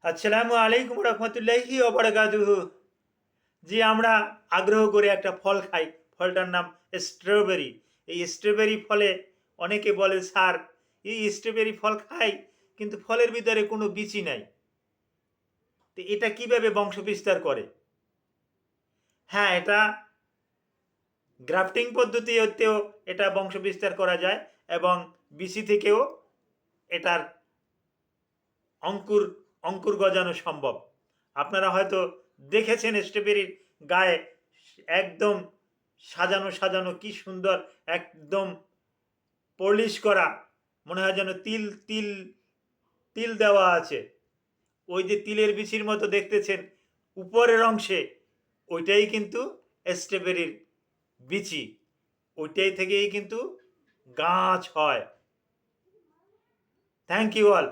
আসসালামু আলাইকুম রহমতুল্লাহি ওয়া বারাকাতুহু। যে আমরা আগ্রহ করে একটা ফল খাই, ফলটার নাম স্ট্রবেরি। এই স্ট্রবেরি ফলে অনেকে বলে, স্যার এই স্ট্রবেরি ফল খাই কিন্তু ফলের ভিতরে কোনো বিচি নাই, তো এটা কিভাবে বংশ বিস্তার করে? হ্যাঁ, এটা গ্রাফটিং পদ্ধতিতেও এটা বংশ বিস্তার করা যায় এবং বিচি থেকেও এটার অঙ্কুর অঙ্কুর গজানো সম্ভব। আপনারা হয়তো দেখেছেন স্ট্রবেরির গায়ে একদম সাজানো সাজানো কি সুন্দর, একদম পলিশ করা, মনে হয় যেন তিল তিল তিল দেওয়া আছে। ওই যে তিলের বিচির মতো দেখতেছেন উপরের অংশে, ওইটাই কিন্তু স্ট্রবেরির বিচি। ওইটাই থেকেই কিন্তু গাছ হয়। Thank you all.